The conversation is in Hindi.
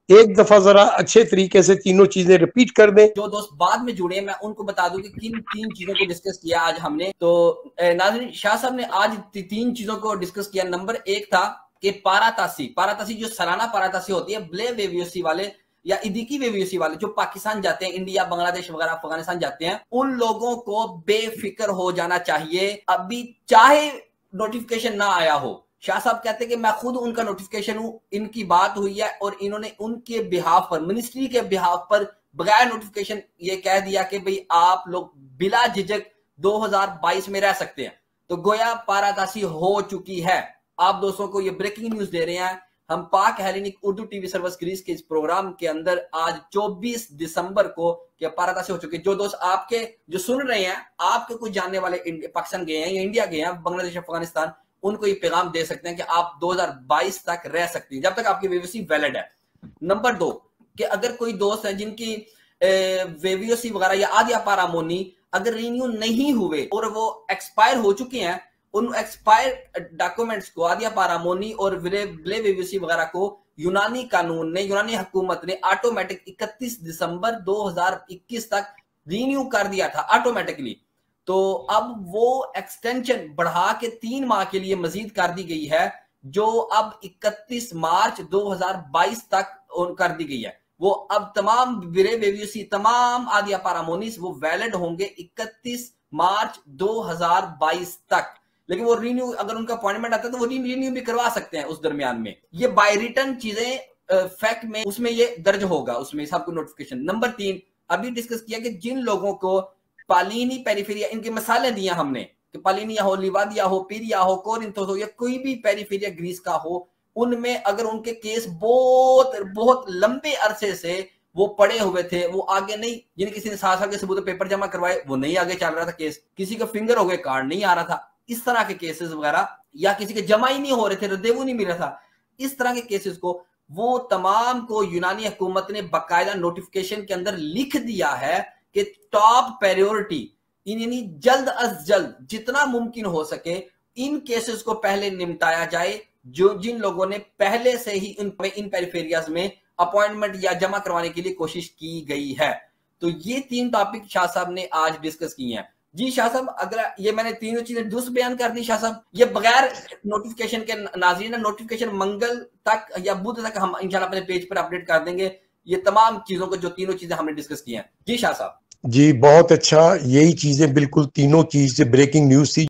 एक दफा जरा अच्छे तरीके से तीनों चीजें रिपीट कर दें। जो दोस्त बाद में जुड़े मैं उनको बता दूं कि किन तीन चीजों को डिस्कस किया आज हमने। तो नाज़रीन, शाह साहब ने आज तीन चीजों को डिस्कस किया। नंबर एक था कि पारातासी जो सालाना पारातासी होती है, ब्ले वेवीओसी वाले या इदिकी वेवीओसी वाले जो पाकिस्तान जाते हैं, इंडिया, बांग्लादेश वगैरह, अफगानिस्तान जाते हैं, उन लोगों को बेफिक्र हो जाना चाहिए। अभी चाहे नोटिफिकेशन ना आया हो, शाह साहब कहते हैं कि मैं खुद उनका नोटिफिकेशन हूं, इनकी बात हुई है और इन्होंने उनके बिहाफ पर, मिनिस्ट्री के बिहाफ पर बगैर नोटिफिकेशन ये कह दिया कि भाई आप लोग बिला झिझक 2022 में रह सकते हैं। तो गोया पारातासी हो चुकी है। आप दोस्तों को ये ब्रेकिंग न्यूज दे रहे हैं हम Pak Hellenic Urdu TV service Greece के इस प्रोग्राम के अंदर आज 24 दिसंबर को कि पारातासी हो चुकी है। जो दोस्त आपके जो सुन रहे हैं, आपके कुछ जानने वाले पाकिस्तान गए हैं या इंडिया गए हैं, बांग्लादेश, अफगानिस्तान, उनको ये पैगाम दे सकते हैं कि आप 2022 तक रह सकते हैं जब तक आपकी वेवीसी वैलिड है। नंबर दो, कि अगर कोई दोस्त है जिनकी वेवीसी वगैरह या आदिया पारामोनी अगर रिन्यू नहीं हुए और वो एक्सपायर हो चुके हैं, उन एक्सपायर डॉक्यूमेंट्स को, आदिया पारामोनी और ब्ले वेवीसी वगैरह को यूनानी कानून ने, यूनानी हुकूमत ने ऑटोमेटिक 31 दिसंबर 2021 तक रिन्यू कर दिया था ऑटोमेटिकली। तो अब वो एक्सटेंशन बढ़ा के 3 माह के लिए मजीद कर दी गई है, जो अब 31 मार्च 2022 तक कर दी गई है। वो अब तमाम विरे वेव्यूसी, तमाम आदिया पारामोनिस वो वैलिड होंगे 31 मार्च 2022 तक। लेकिन वो रिन्यू, अगर उनका अपॉइंटमेंट आता है तो वो रिन्यू भी करवा सकते हैं उस दरमियान में। ये बाय रिटर्न चीजें फैक्ट में उसमें ये दर्ज होगा, उसमें सबको नोटिफिकेशन। नंबर 3 अभी डिस्कस किया कि जिन लोगों को पालिनी पेरिफेरिया, इनके मिसालें दिया हमने कि पालिनिया हो, लिवादिया हो, पीरिया हो, कोरिंथोस हो या कोई भी पेरिफेरिया ग्रीस का हो, उनमें अगर उनके केस बहुत बहुत लंबे अरसे से वो पड़े हुए थे, वो आगे नहीं, जिन किसी ने 7 साल के सबूत पेपर जमा करवाए वो नहीं आगे चल रहा था केस, किसी का फिंगर हो गए, कार्ड नहीं आ रहा था, इस तरह के केसेस वगैरह, या किसी के जमा ही नहीं हो रहे थे, रद्देवू नहीं मिल रहा था, इस तरह के केसेस को वो तमाम को यूनानी हुकूमत ने बाकायदा नोटिफिकेशन के अंदर लिख दिया है कि टॉप प्रायोरिटी, यानी जल्द अज जल्द जितना मुमकिन हो सके इन केसेस को पहले निपटाया जाए, जो जिन लोगों ने पहले से ही इन पेरिफेरियाज में अपॉइंटमेंट या जमा करवाने के लिए कोशिश की गई है। तो ये 3 टॉपिक शाह साहब ने आज डिस्कस किए हैं। जी शाह साहब, अगर ये मैंने तीनों चीजें दुरुस्त बयान कर दी शाह साहब, ये बगैर नोटिफिकेशन के, नाज़रीन नोटिफिकेशन मंगल तक या बुध तक हम इंशाल्लाह अपने पेज पर अपडेट कर देंगे ये तमाम चीजों को, जो तीनों चीजें हमने डिस्कस की हैं। जी शाह साहब। जी बहुत अच्छा, यही चीजें बिल्कुल तीनों चीजें ब्रेकिंग न्यूज थी।